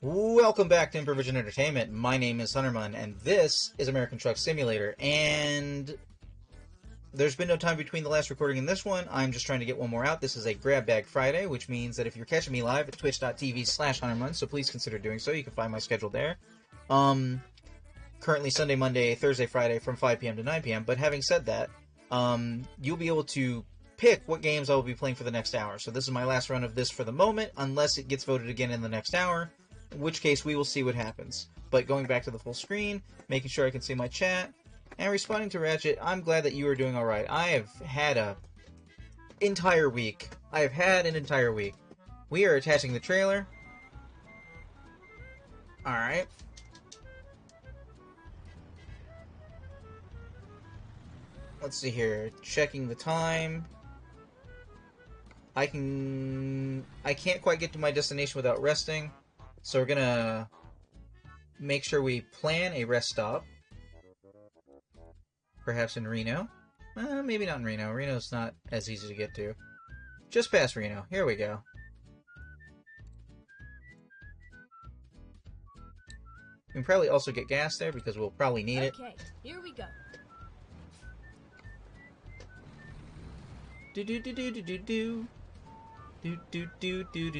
Welcome back to Improvision Entertainment. My name is Hunterman, and this is American Truck Simulator. And there's been no time between the last recording and this one. I'm just trying to get one more out. This is a Grab Bag Friday, which means that if you're catching me live at twitch.tv/Hunterman, so please consider doing so. You can find my schedule there. Currently Sunday, Monday, Thursday, Friday from 5 p.m. to 9 p.m. But having said that, you'll be able to pick what games I will be playing for the next hour. So this is my last run of this for the moment, unless it gets voted again in the next hour. In which case, we will see what happens. But going back to the full screen, making sure I can see my chat, and responding to Ratchet, I'm glad that you are doing alright. I have had an entire week. We are attaching the trailer. Alright. Let's see here. Checking the time. I can't quite get to my destination without resting. So we're gonna make sure we plan a rest stop. Perhaps in Reno. Maybe not in Reno. Reno's not as easy to get to. Just past Reno. Here we go. We can probably also get gas there because we'll probably need it. Okay, here we go. Do do do do do do do. Do do do do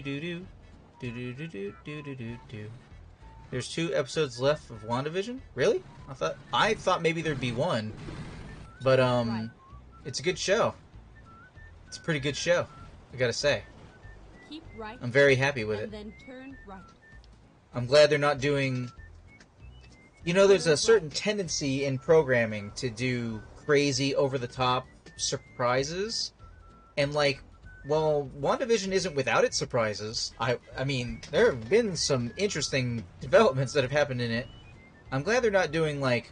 do do do. There's 2 episodes left of WandaVision? Really? I thought maybe there'd be one. But Right. It's a good show. It's a pretty good show, I gotta say. Keep right. I'm very happy with and it. then turn right. I'm glad they're not doing... You know, there's a certain tendency in programming to do crazy, over-the-top surprises. And, like, well, WandaVision isn't without its surprises. I mean, there have been some interesting developments that have happened in it. I'm glad they're not doing, like,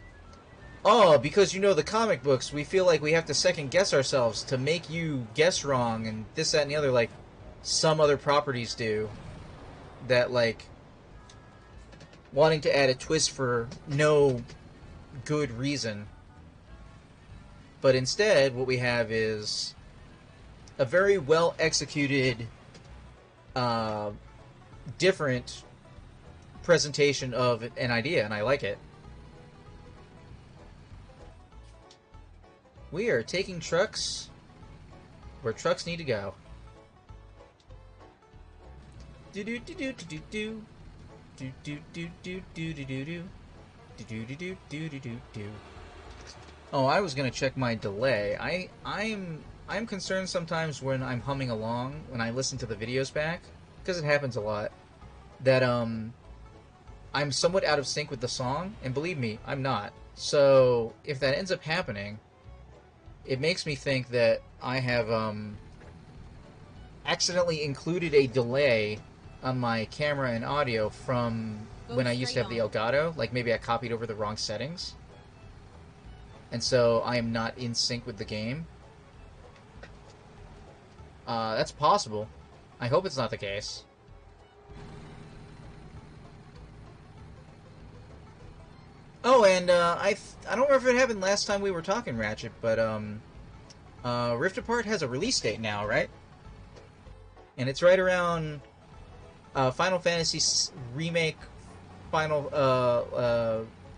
oh, because you know the comic books, we feel like we have to second-guess ourselves to make you guess wrong, and this, that, and the other, like some other properties do. That, like, wanting to add a twist for no good reason. But instead, what we have is a very well executed, different presentation of an idea, and I like it. We are taking trucks where trucks need to go. Do do do do do do do do do do do do do do do do do do do do. Oh, I was gonna check my delay. I'm concerned sometimes when I'm humming along, when I listen to the videos back, because it happens a lot, that I'm somewhat out of sync with the song, and believe me, I'm not. So, if that ends up happening, it makes me think that I have accidentally included a delay on my camera and audio from when I used to have the Elgato. Like, maybe I copied over the wrong settings. And so I am not in sync with the game. That's possible. I hope it's not the case. Oh, and I don't remember if it happened last time we were talking, Ratchet, but Rift Apart has a release date now, right? And it's right around Final Fantasy Remake Final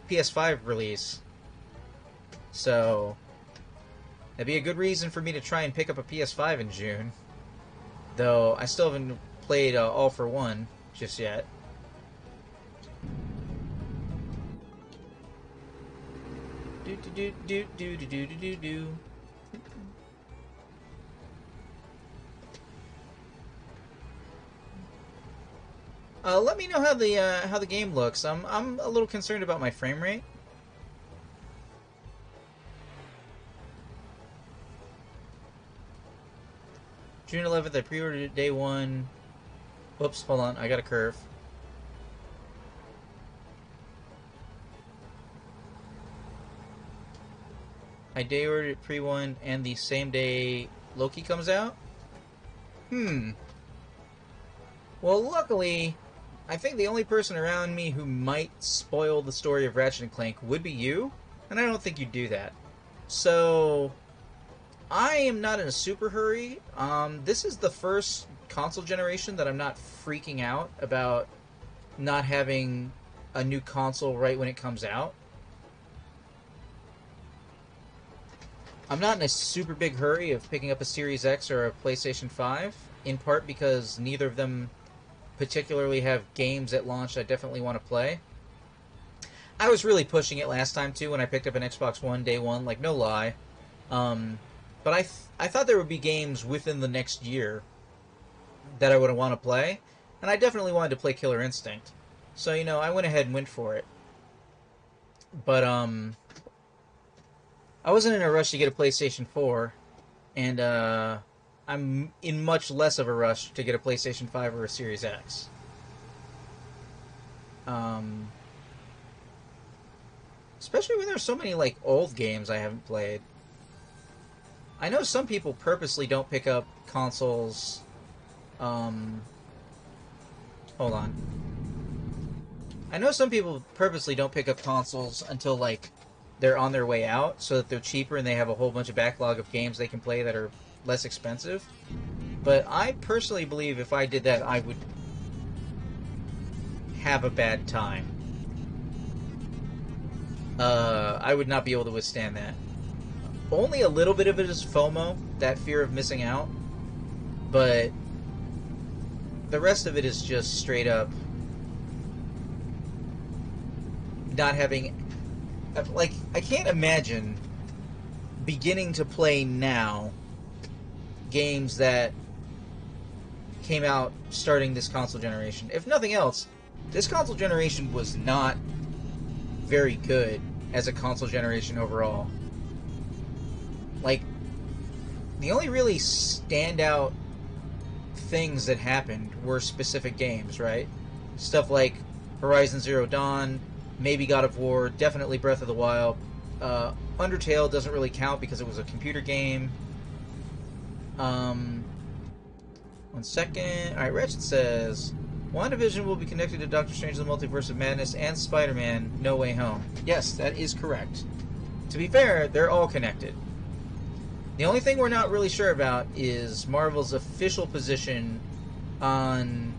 PS5 release. So that'd be a good reason for me to try and pick up a PS5 in June. Though I still haven't played All for One just yet. Do do do do do do do do do. Let me know how the game looks. I'm a little concerned about my frame rate. June 11th, I pre-ordered it day 1. Whoops, hold on, I got a curve. I day ordered it pre-1 and the same day Loki comes out? Well, luckily, I think the only person around me who might spoil the story of Ratchet & Clank would be you, and I don't think you'd do that. So, I am not in a super hurry. This is the first console generation that I'm not freaking out about not having a new console right when it comes out. I'm not in a super big hurry of picking up a Series X or a PlayStation 5, in part because neither of them particularly have games at launch I definitely want to play. I was really pushing it last time, too, when I picked up an Xbox One day one, like, no lie. But I thought there would be games within the next year that I would want to play, and I definitely wanted to play Killer Instinct. So, you know, I went ahead and went for it. But, I wasn't in a rush to get a PlayStation 4, and I'm in much less of a rush to get a PlayStation 5 or a Series X. Especially when there's so many, like, old games I haven't played. I know some people purposely don't pick up consoles. Hold on. I know some people purposely don't pick up consoles until, like, they're on their way out, so that they're cheaper and they have a whole bunch of backlog of games they can play that are less expensive. But I personally believe if I did that, I would have a bad time. I would not be able to withstand that. Only a little bit of it is FOMO, that fear of missing out, but the rest of it is just straight up not having... Like, I can't imagine beginning to play now games that came out starting this console generation. If nothing else, this console generation was not very good as a console generation overall. Like, the only really standout things that happened were specific games, right? Stuff like Horizon Zero Dawn, maybe God of War, definitely Breath of the Wild. Undertale doesn't really count because it was a computer game. 1 second. Alright, Ratchet says, WandaVision will be connected to Doctor Strange in the Multiverse of Madness and Spider-Man No Way Home. Yes, that is correct. To be fair, they're all connected. The only thing we're not really sure about is Marvel's official position on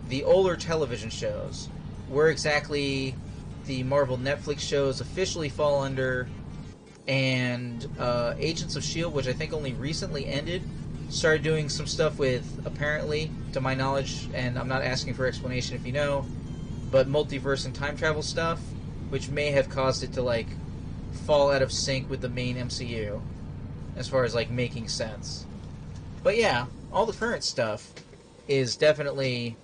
the older television shows. Where exactly the Marvel Netflix shows officially fall under, and Agents of S.H.I.E.L.D., which I think only recently ended, started doing some stuff with, apparently, to my knowledge, and I'm not asking for explanation if you know, but multiverse and time travel stuff, which may have caused it to, like, fall out of sync with the main MCU, as far as, like, making sense. But yeah, all the current stuff is definitely...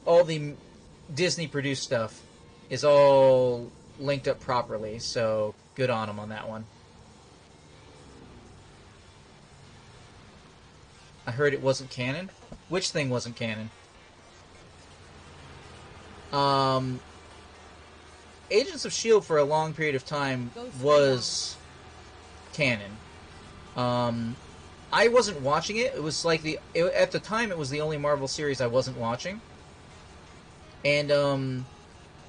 all the Disney-produced stuff is all linked up properly, so good on them on that one. I heard it wasn't canon. Which thing wasn't canon? Agents of S.H.I.E.L.D. for a long period of time was canon. I wasn't watching it. It was like at the time it was the only Marvel series I wasn't watching. And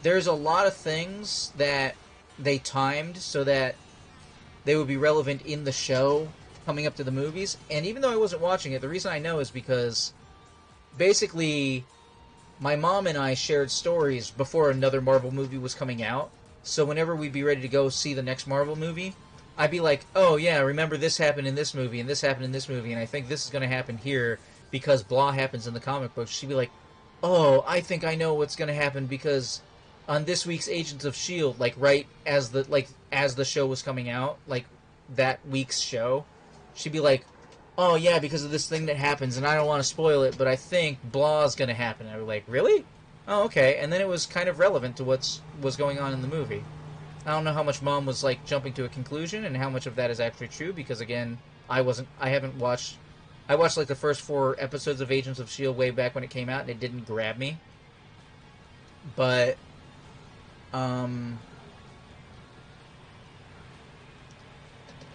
there's a lot of things that they timed so that they would be relevant in the show coming up to the movies. And even though I wasn't watching it, the reason I know is because basically my mom and I shared stories before another Marvel movie was coming out. So whenever we'd be ready to go see the next Marvel movie, I'd be like, oh yeah, remember this happened in this movie, and this happened in this movie, and I think this is going to happen here because blah happens in the comic books. She'd be like, oh, I think I know what's going to happen because on this week's Agents of S.H.I.E.L.D., like right as the show was coming out, like that week's show, she'd be like, oh yeah, because of this thing that happens, and I don't want to spoil it, but I think blah is going to happen. I was like, really? Oh, okay. And then it was kind of relevant to what was going on in the movie. I don't know how much Mom was like jumping to a conclusion and how much of that is actually true, because again, I watched like the first 4 episodes of Agents of S.H.I.E.L.D. way back when it came out, and it didn't grab me. But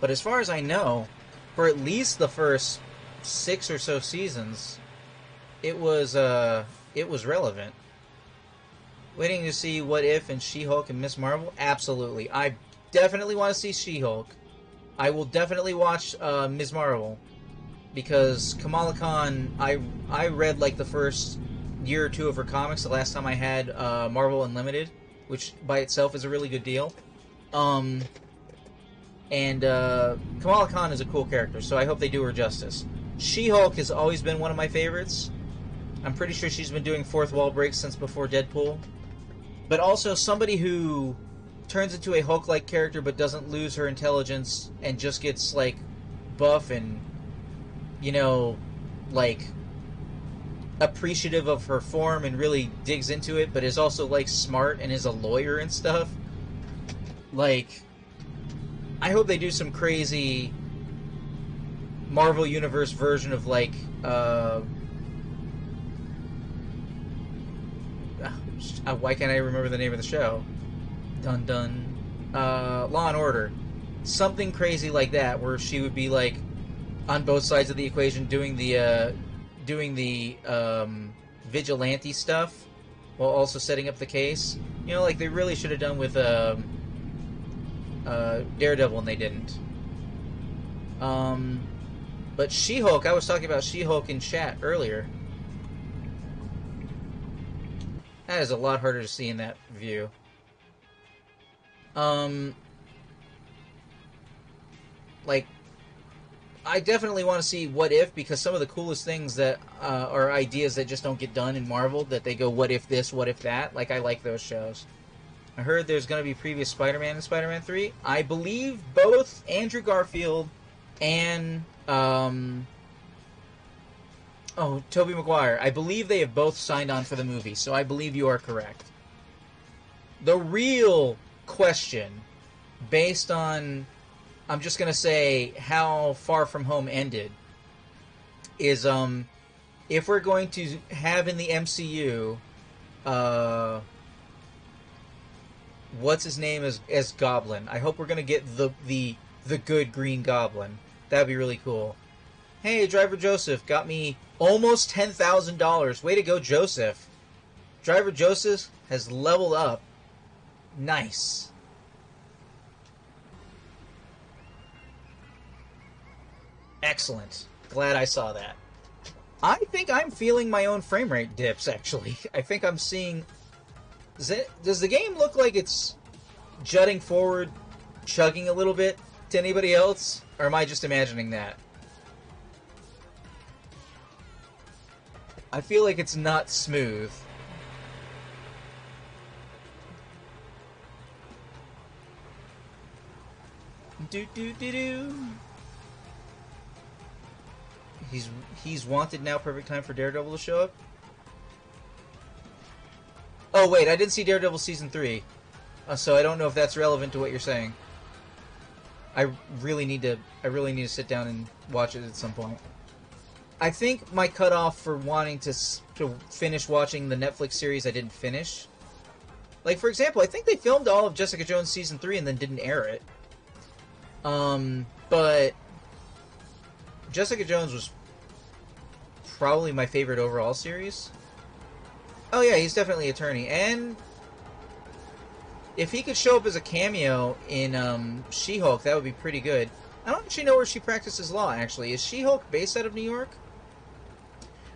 as far as I know, for at least the first 6 or so seasons, it was relevant. Waiting to see What If and She-Hulk and Miss Marvel? Absolutely. I definitely want to see She-Hulk. I will definitely watch Ms. Marvel. Because Kamala Khan, I read like the first year or two of her comics. The last time I had Marvel Unlimited, which by itself is a really good deal. And Kamala Khan is a cool character, so I hope they do her justice. She-Hulk has always been one of my favorites. I'm pretty sure she's been doing fourth wall breaks since before Deadpool. But also somebody who turns into a Hulk-like character but doesn't lose her intelligence and just gets, like, buff and, you know, like, appreciative of her form and really digs into it, but is also, like, smart and is a lawyer and stuff. Like, I hope they do some crazy Marvel Universe version of, like, why can't I remember the name of the show? Dun dun. Law and Order. Something crazy like that, where she would be, like, on both sides of the equation doing the vigilante stuff while also setting up the case. You know, like they really should have done with Daredevil, and they didn't. But She-Hulk, I was talking about She-Hulk in chat earlier. That is a lot harder to see in that view. Like, I definitely want to see What If, because some of the coolest things that are ideas that just don't get done in Marvel, that they go, what if this, what if that? Like, I like those shows. I heard there's going to be previous Spider-Man in Spider-Man 3. I believe both Andrew Garfield and Tobey Maguire. I believe they have both signed on for the movie, so I believe you are correct. The real question, based on, I'm just going to say, how Far From Home ended, is if we're going to have in the MCU, what's his name as Goblin. I hope we're going to get the good Green Goblin. That would be really cool. Hey, Driver Joseph got me almost $10,000. Way to go, Joseph. Driver Joseph has leveled up. Nice. Excellent. Glad I saw that. I think I'm feeling my own frame rate dips, actually. I think I'm seeing... Does the game look like it's jutting forward, chugging a little bit to anybody else? Or am I just imagining that? I feel like it's not smooth. Do. He's wanted now. Perfect time for Daredevil to show up. Oh wait, I didn't see Daredevil season 3, so I don't know if that's relevant to what you're saying. I really need to sit down and watch it at some point. I think my cutoff for wanting to finish watching the Netflix series I didn't finish. Like, for example, I think they filmed all of Jessica Jones season 3 and then didn't air it. But Jessica Jones was probably my favorite overall series. Oh yeah, he's definitely attorney, and if he could show up as a cameo in She-Hulk, that would be pretty good. I don't actually know where she practices law, actually. Is She-Hulk based out of New York?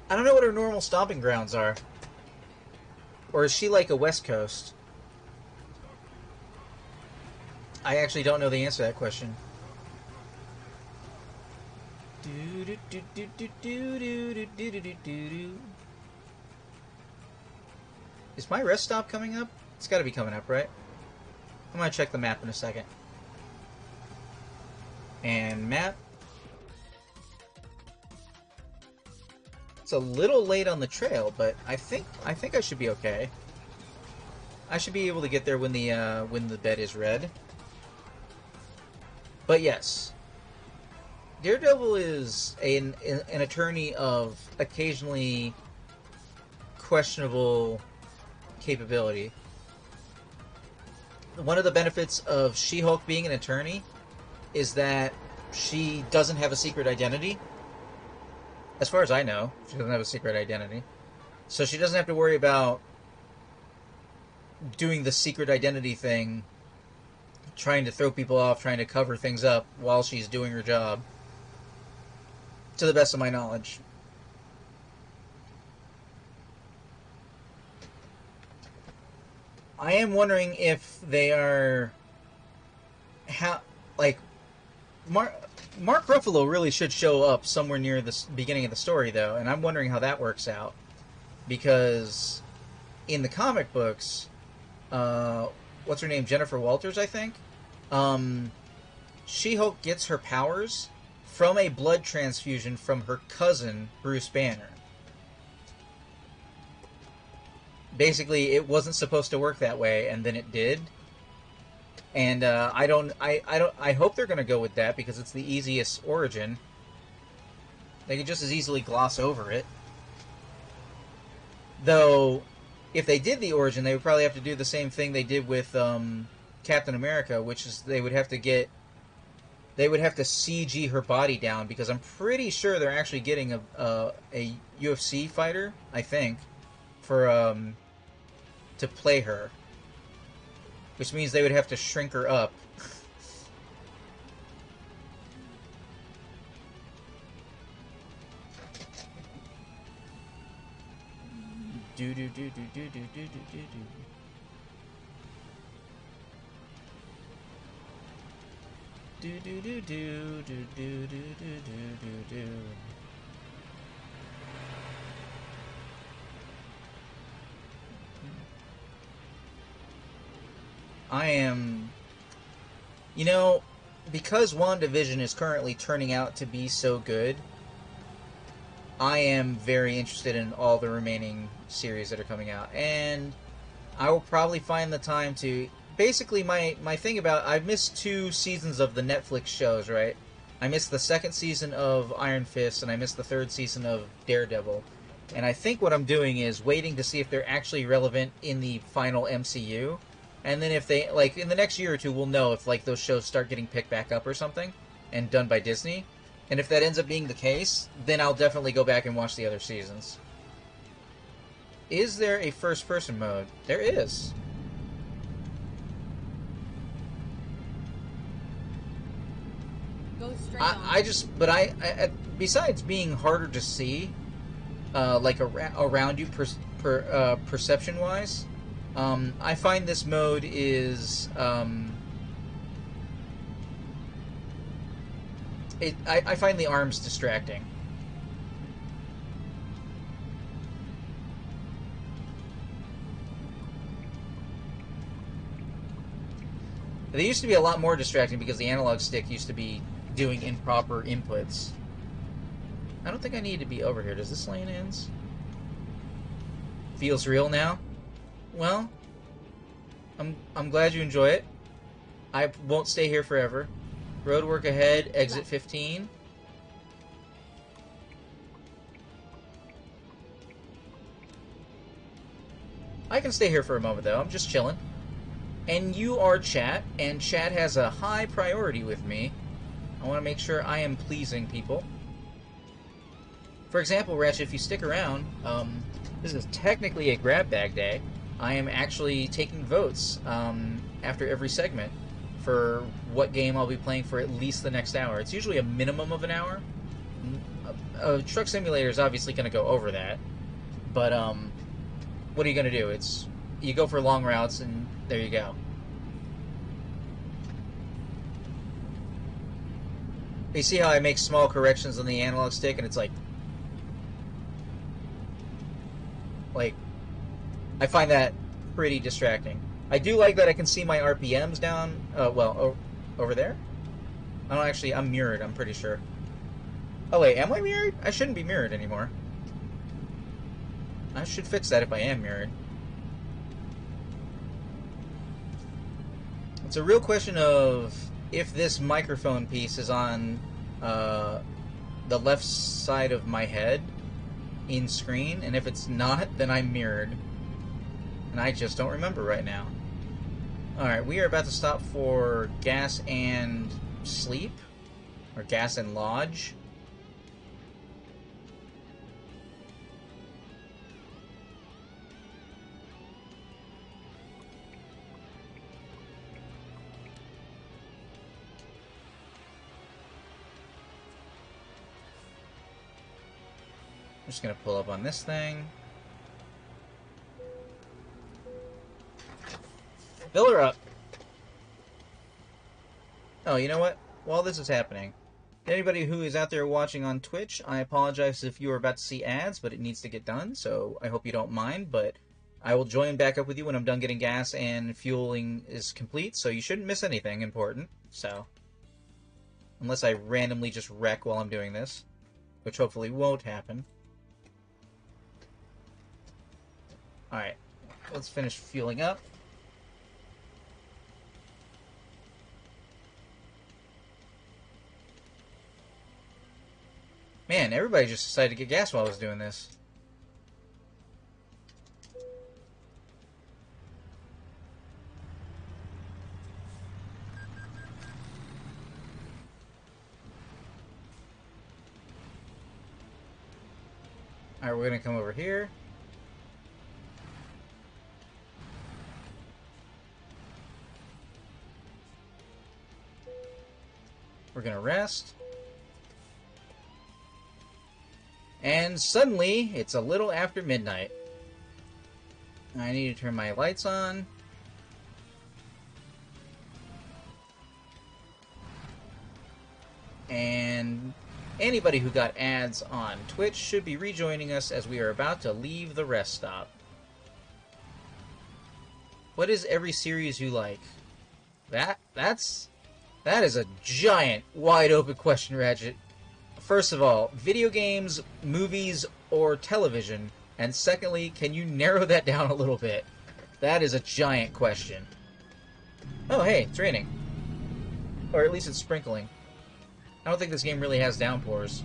I don't know what her normal stomping grounds are. Or is she like a West Coast? I actually don't know the answer to that question. Is my rest stop coming up? It's got to be coming up, right? I'm going to check the map in a second. And map. It's a little late on the trail, but I think I should be okay. I should be able to get there when the bed is red. But yes, Daredevil is an attorney of occasionally questionable capability. One of the benefits of She-Hulk being an attorney is that she doesn't have a secret identity. As far as I know, she doesn't have a secret identity. So she doesn't have to worry about doing the secret identity thing, trying to throw people off, trying to cover things up while she's doing her job. To the best of my knowledge. I am wondering if they are how like Mark Ruffalo really should show up somewhere near the beginning of the story, though, and I'm wondering how that works out because in the comic books, what's her name, Jennifer Walters, I think. She-Hulk gets her powers from a blood transfusion from her cousin Bruce Banner. Basically, it wasn't supposed to work that way, and then it did. And I hope they're going to go with that because it's the easiest origin. They could just as easily gloss over it. Though, if they did the origin, they would probably have to do the same thing they did with Captain America, which is they would have to CG her body down because I'm pretty sure they're actually getting a UFC fighter, I think, for to play her, which means they would have to shrink her up. Do do do do do do do do do do. Do do do do do do do do do do. I am, you know, because WandaVision is currently turning out to be so good, I am very interested in all the remaining series that are coming out, and I will probably find the time to. Basically, my thing about I've missed 2 seasons of the Netflix shows, right? I missed the 2nd season of Iron Fist, and I missed the 3rd season of Daredevil. And I think what I'm doing is waiting to see if they're actually relevant in the final MCU. And then if they, like, in the next year or 2, we'll know if, like, those shows start getting picked back up or something and done by Disney. And if that ends up being the case, then I'll definitely go back and watch the other seasons. Is there a first-person mode? There is. Go straight on. But besides being harder to see, like around you perception-wise, I find this mode is I find the arms distracting. They used to be a lot more distracting because the analog stick used to be doing improper inputs. I don't think I need to be over here. Does this lane ends? Feels real now? Well, I'm glad you enjoy it. I won't stay here forever. Road work ahead, exit 15. I can stay here for a moment though, I'm just chilling. And you are chat, and chat has a high priority with me. I want to make sure I am pleasing people. For example, Ratchet, if you stick around, this is technically a grab bag day. I am actually taking votes after every segment for what game I'll be playing for at least the next hour. It's usually a minimum of an hour. Truck Simulator is obviously going to go over that, but what are you going to do? It's you go for long routes, and there you go. You see how I make small corrections on the analog stick, and it's like I find that pretty distracting. I do like that I can see my RPMs down, over there? I don't actually, I'm mirrored, I'm pretty sure. Oh wait, am I mirrored? I shouldn't be mirrored anymore. I should fix that if I am mirrored. It's a real question of if this microphone piece is on the left side of my head in screen, and if it's not, then I'm mirrored. And I just don't remember right now. Alright, we are about to stop for gas and sleep, or gas and lodge. I'm just going to pull up on this thing. Fill her up. Oh, you know what? While this is happening, anybody who is out there watching on Twitch, I apologize if you are about to see ads, but it needs to get done, so I hope you don't mind, but I will join back up with you when I'm done getting gas and fueling is complete, so you shouldn't miss anything important, so. Unless I randomly just wreck while I'm doing this, which hopefully won't happen. Alright, let's finish fueling up. Man, everybody just decided to get gas while I was doing this. Alright, we're gonna come over here. We're gonna rest. And suddenly, it's a little after midnight. I need to turn my lights on. And anybody who got ads on Twitch should be rejoining us as we are about to leave the rest stop. What is every series you like? That is a giant, wide open question, Ratchet. First of all, video games, movies, or television? And secondly, can you narrow that down a little bit? That is a giant question. Oh, hey, it's raining. Or at least it's sprinkling. I don't think this game really has downpours.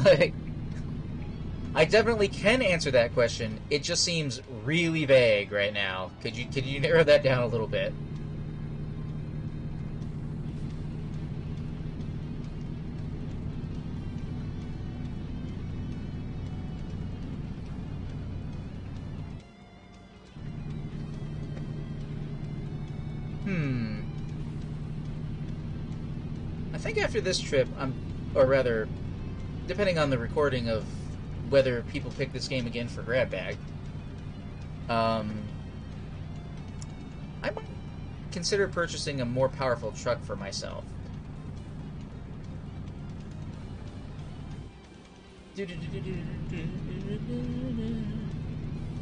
Like, I definitely can answer that question. It just seems really vague right now. Could you narrow that down a little bit? I think after this trip, or rather, depending on the recording of whether people pick this game again for grab bag, I might consider purchasing a more powerful truck for myself.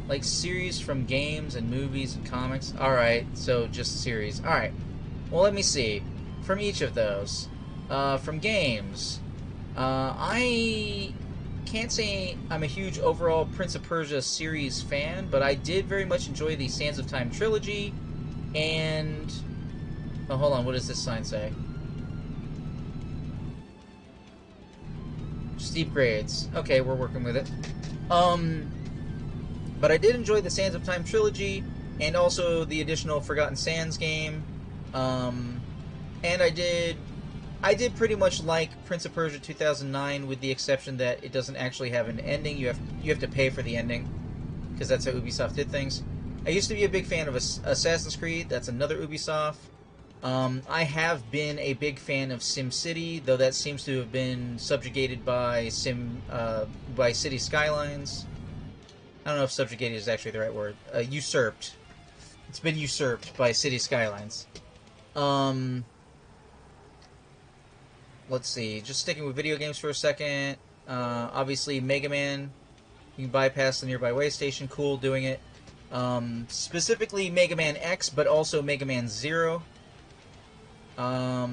Like series from games and movies and comics. Alright, so just series. Alright, well let me see. From each of those. From games, I can't say I'm a huge overall Prince of Persia series fan, but I did very much enjoy the Sands of Time trilogy, and... Oh, hold on, what does this sign say? Steep grades. Okay, we're working with it. But I did enjoy the Sands of Time trilogy, and also the additional Forgotten Sands game, and I did pretty much like Prince of Persia 2009, with the exception that it doesn't actually have an ending. You have to pay for the ending, because that's how Ubisoft did things. I used to be a big fan of Assassin's Creed. That's another Ubisoft. I have been a big fan of SimCity, though that seems to have been subjugated by City Skylines. I don't know if subjugated is actually the right word. Usurped. It's been usurped by City Skylines. Let's see. Just sticking with video games for a second. Obviously, Mega Man. You can bypass the nearby way station. Cool doing it. Specifically Mega Man X, but also Mega Man Zero. Let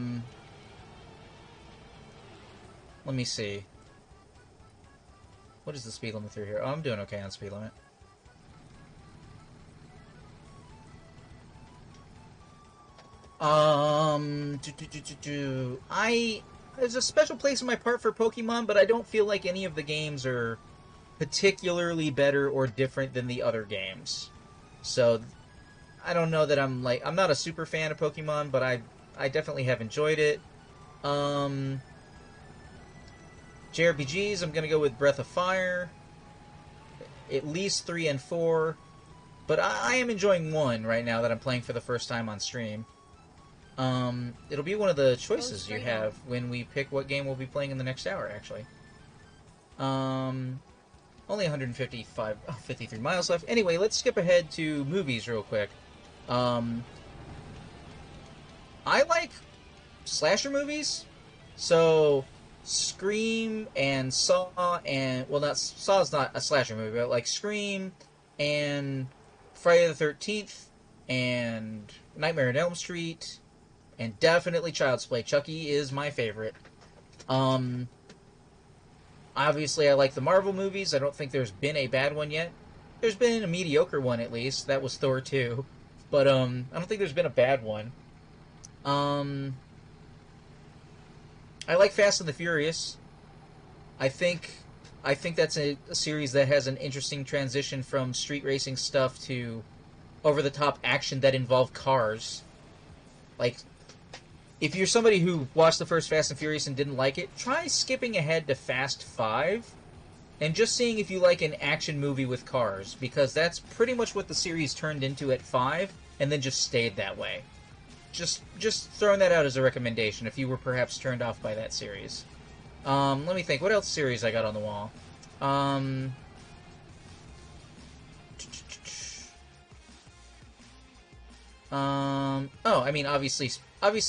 me see. What is the speed limit through here? Oh, I'm doing okay on speed limit. There's a special place in my heart for Pokemon, but I don't feel like any of the games are particularly better or different than the other games. So, I don't know that I'm not a super fan of Pokemon, but I definitely have enjoyed it. JRPGs, I'm gonna go with Breath of Fire. At least 3 and 4. But I am enjoying 1 right now that I'm playing for the first time on stream. It'll be one of the choices you have when we pick what game we'll be playing in the next hour, actually. Only 53 miles left. Anyway, let's skip ahead to movies real quick. I like slasher movies, so Scream and Saw and well, not Saw's not a slasher movie, but like Scream and Friday the 13th and Nightmare on Elm Street and definitely Child's Play. Chucky is my favorite. Obviously, I like the Marvel movies. I don't think there's been a bad one yet. There's been a mediocre one, at least. That was Thor 2. But, I don't think there's been a bad one. I like Fast and the Furious. I think that's a series that has an interesting transition from street racing stuff to over-the-top action that involve cars. Like, if you're somebody who watched the first Fast and Furious and didn't like it, try skipping ahead to Fast 5 and just seeing if you like an action movie with cars, because that's pretty much what the series turned into at 5 and then just stayed that way. Just throwing that out as a recommendation if you were perhaps turned off by that series. Let me think. What else series I got on the wall? I mean, obviously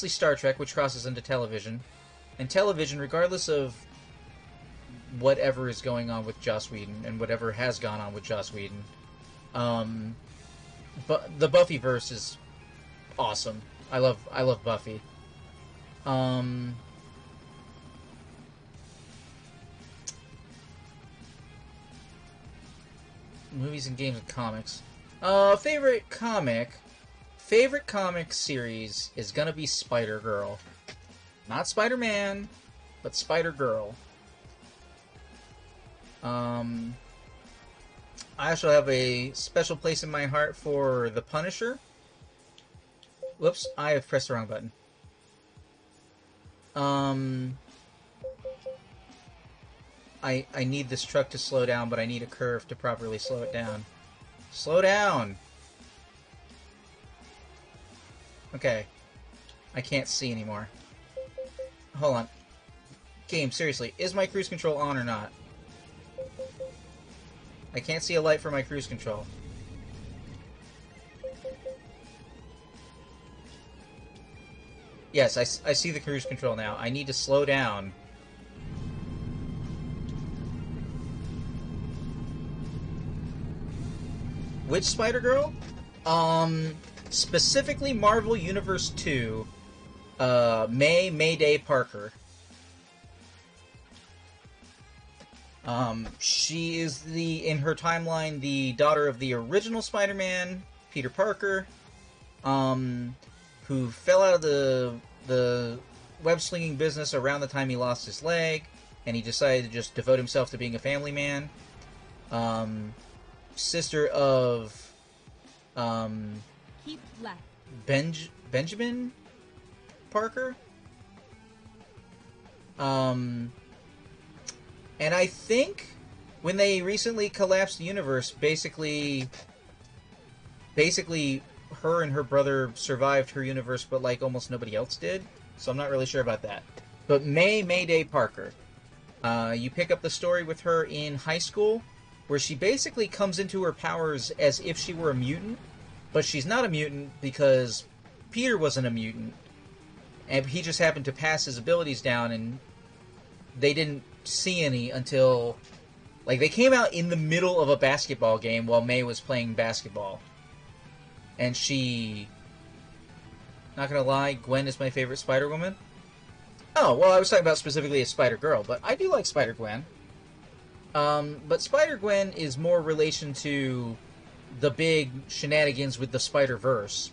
Star Trek, which crosses into television. And television, regardless of whatever is going on with Joss Whedon and whatever has gone on with Joss Whedon, but the Buffyverse is awesome. I love Buffy. Movies and games and comics. Favorite comic series is gonna be Spider-Girl. Not Spider-Man, but Spider-Girl. I also have a special place in my heart for The Punisher. Whoops, I have pressed the wrong button. I need this truck to slow down, but I need a curve to properly slow it down. Slow down! Okay. I can't see anymore. Hold on. Game, seriously, is my cruise control on or not? I can't see a light for my cruise control. Yes, I see the cruise control now. I need to slow down. Which Spider-Girl? Specifically Marvel Universe 2, Mayday Parker. She is in her timeline, the daughter of the original Spider-Man, Peter Parker, who fell out of the web-slinging business around the time he lost his leg, and he decided to just devote himself to being a family man. Sister of, Keep left. Benjamin Parker? And I think when they recently collapsed the universe, basically her and her brother survived her universe, but like almost nobody else did. So I'm not really sure about that. But Mayday Parker. You pick up the story with her in high school, where she basically comes into her powers as if she were a mutant, but she's not a mutant because Peter wasn't a mutant, and he just happened to pass his abilities down, and they didn't see any until, like, they came out in the middle of a basketball game while May was playing basketball. And she... Not gonna lie, Gwen is my favorite Spider-Woman. Oh, well, I was talking about specifically a Spider-Girl, but I do like Spider-Gwen. But Spider-Gwen is more relation to the big shenanigans with the SpiderVerse,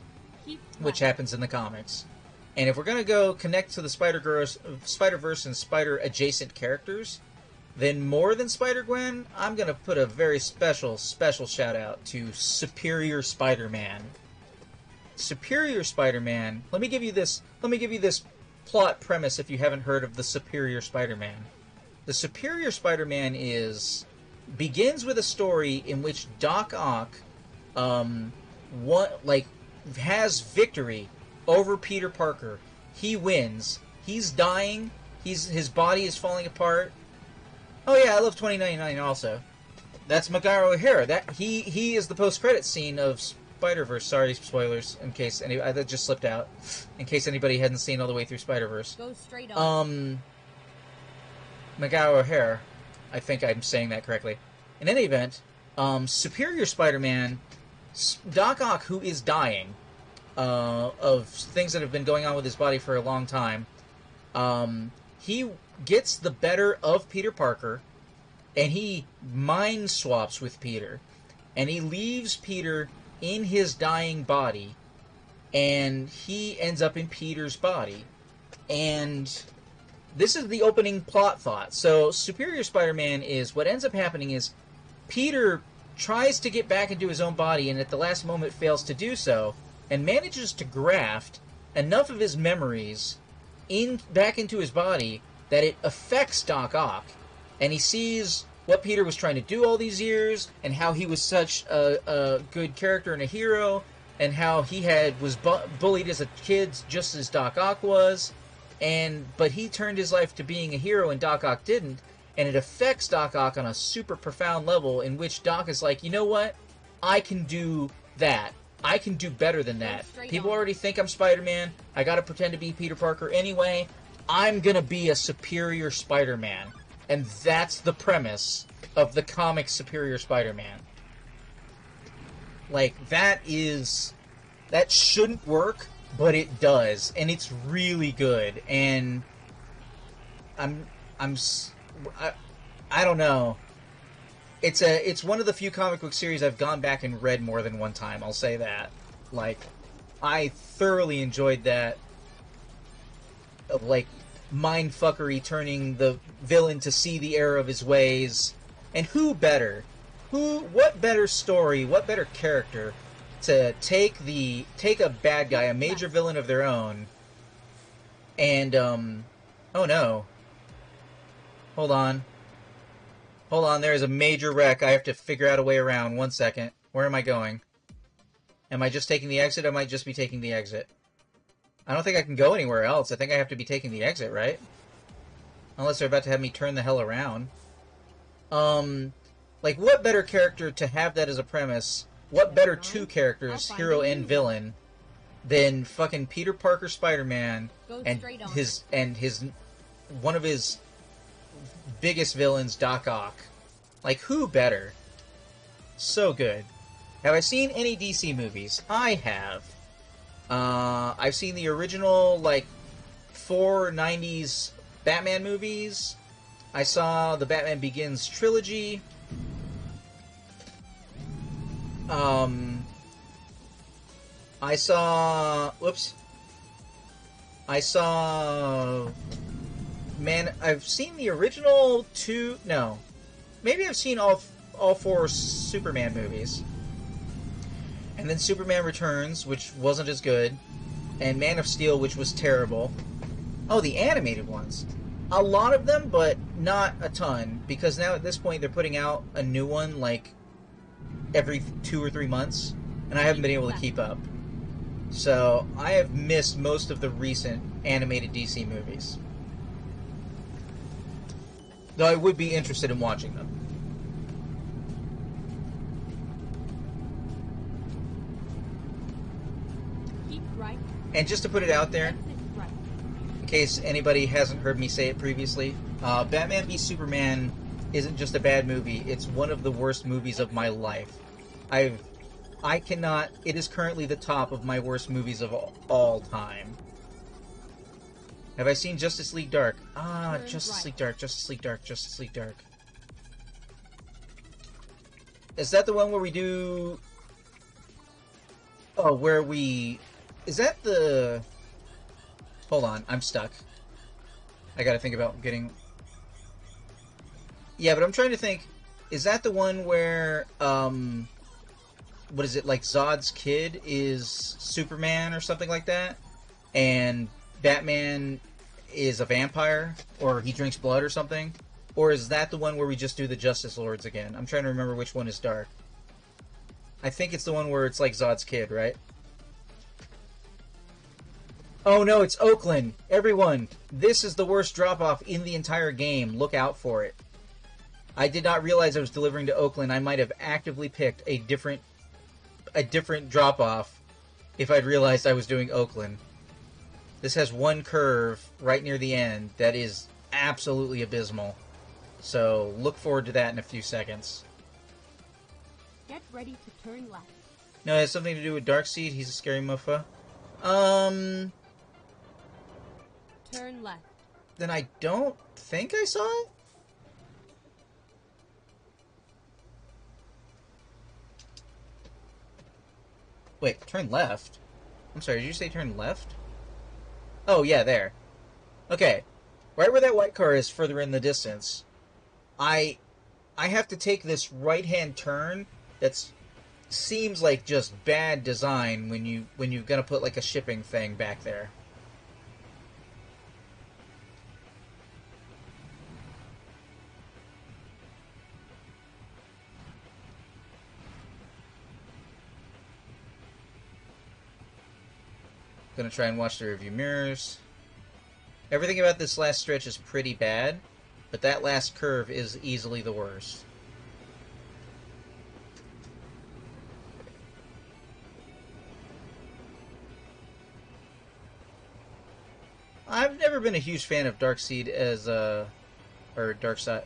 which happens in the comics. And if we're going to go connect to the Spider-Verse and Spider-adjacent characters, then more than Spider-Gwen, I'm going to put a very special shout-out to Superior Spider-Man. Superior Spider-Man, let me give you this plot premise if you haven't heard of the Superior Spider-Man. The Superior Spider-Man begins with a story in which Doc Ock has victory over Peter Parker. He wins. He's dying. His body is falling apart. Oh yeah, I love 2099 also. That's Magaro O'Hara. He is the post-credit scene of SpiderVerse. Sorry, spoilers. In case that just slipped out. In case anybody hadn't seen all the way through SpiderVerse. Go straight on. Magaro O'Hara. I think I'm saying that correctly. In any event, Superior Spider-Man, Doc Ock, who is dying of things that have been going on with his body for a long time, he gets the better of Peter Parker, and he mind swaps with Peter, and he leaves Peter in his dying body, and he ends up in Peter's body. And this is the opening plot thought. So Superior Spider-Man is, what ends up happening is Peter tries to get back into his own body, and at the last moment fails to do so, and manages to graft enough of his memories back into his body that it affects Doc Ock, and he sees what Peter was trying to do all these years, and how he was such a good character and a hero, and how he was bullied as a kid just as Doc Ock was, but he turned his life to being a hero and Doc Ock didn't, and it affects Doc Ock on a super profound level in which Doc is like, you know what? I can do that. I can do better than that. People already think I'm Spider-Man. I gotta pretend to be Peter Parker anyway. I'm gonna be a superior Spider-Man. And that's the premise of the comic Superior Spider-Man. Like, that shouldn't work, but it does. And it's really good. And I don't know. It's one of the few comic book series I've gone back and read more than one time, I'll say that. Like, I thoroughly enjoyed that, like, mindfuckery turning the villain to see the error of his ways. And what better story, what better character to take a bad guy, a major villain of their own, and, oh no. Hold on, there's a major wreck. I have to figure out a way around. 1 second. Where am I going? Am I just taking the exit? I might just be taking the exit. I don't think I can go anywhere else. I think I have to be taking the exit, right? Unless they're about to have me turn the hell around. Like, what better character to have that as a premise? What better two characters, hero and villain, than fucking Peter Parker Spider-Man and one of his biggest villains, Doc Ock. Like, who better? So good. Have I seen any DC movies? I have. I've seen the original, like, 4 90s Batman movies. I saw the Batman Begins trilogy. I saw... Man, I've seen the original 2... No. Maybe I've seen all 4 Superman movies. And then Superman Returns, which wasn't as good. And Man of Steel, which was terrible. Oh, the animated ones. A lot of them, but not a ton. Because now at this point they're putting out a new one, like, every 2 or 3 months. And I haven't been able to keep up. So, I have missed most of the recent animated DC movies. Though I would be interested in watching them. Keep right. And just to put it out there, in case anybody hasn't heard me say it previously, Batman v Superman isn't just a bad movie, it's one of the worst movies of my life. It is currently the top of my worst movies of all time. Have I seen Justice League Dark? Justice League Dark. Is that the one where we do... Oh, where we... Is that the... Hold on, I'm stuck. I gotta think about getting... Yeah, but I'm trying to think... Is that the one where, what is it, like Zod's kid is Superman or something like that? And Batman is a vampire? Or he drinks blood or something? Or is that the one where we just do the Justice Lords again? I'm trying to remember which one is dark. I think it's the one where it's like Zod's kid, right? Oh no, it's Oakland! Everyone, this is the worst drop-off in the entire game. Look out for it. I did not realize I was delivering to Oakland. I might have actively picked a different drop-off if I'd realized I was doing Oakland. This has one curve right near the end that is absolutely abysmal. So look forward to that in a few seconds. Get ready to turn left. No, it has something to do with Darkseid. He's a scary muffa. Turn left. Then I don't think I saw it? Wait, turn left? I'm sorry, did you say turn left? Oh, yeah, there. Okay. Right where that white car is further in the distance, I have to take this right-hand turn that's seems like just bad design when you're gonna put like a shipping thing back there. Gonna try and watch the review mirrors. Everything about this last stretch is pretty bad, but that last curve is easily the worst. I've never been a huge fan of Darkseid as or Darkseid.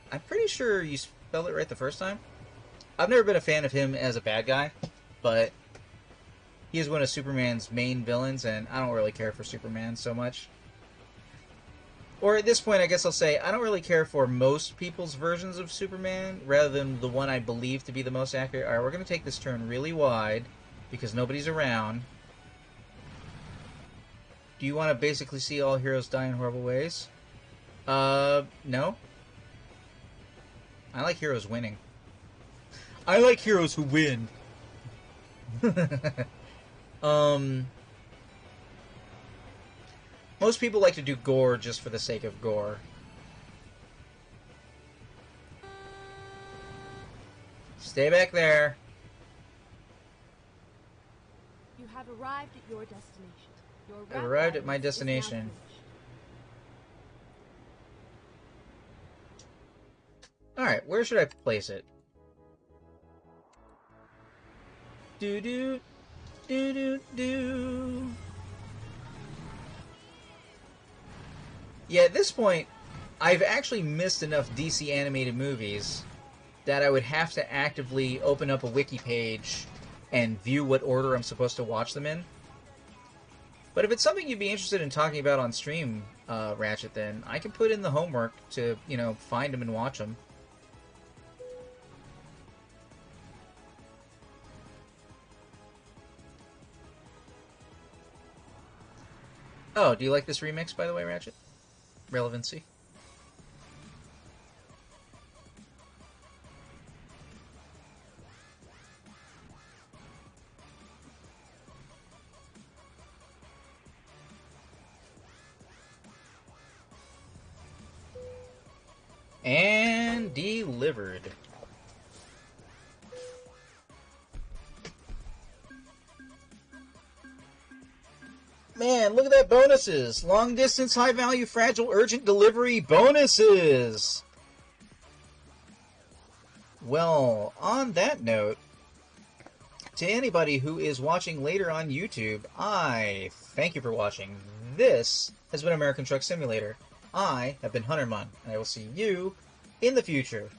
I'm pretty sure you spelled it right the first time. I've never been a fan of him as a bad guy, but he is one of Superman's main villains, and I don't really care for Superman so much. Or at this point, I guess I'll say, I don't really care for most people's versions of Superman, rather than the one I believe to be the most accurate. Alright, we're going to take this turn really wide, because nobody's around. Do you want to basically see all heroes die in horrible ways? No. I like heroes winning. I like heroes who win. Most people like to do gore just for the sake of gore. Stay back there. You have arrived at your destination. I've arrived at my destination. Alright, where should I place it? Do-do, do-do-do. Yeah, at this point, I've actually missed enough DC animated movies that I would have to actively open up a wiki page and view what order I'm supposed to watch them in. But if it's something you'd be interested in talking about on stream, Ratchet, then I can put in the homework to, you know, find them and watch them. Oh, do you like this remix, by the way, Ratchet? Relevancy? And delivered. Man, look at that bonuses. Long distance, high value, fragile, urgent delivery bonuses. Well, on that note, to anybody who is watching later on YouTube, I thank you for watching. This has been American Truck Simulator. I have been Huntermon, and I will see you in the future.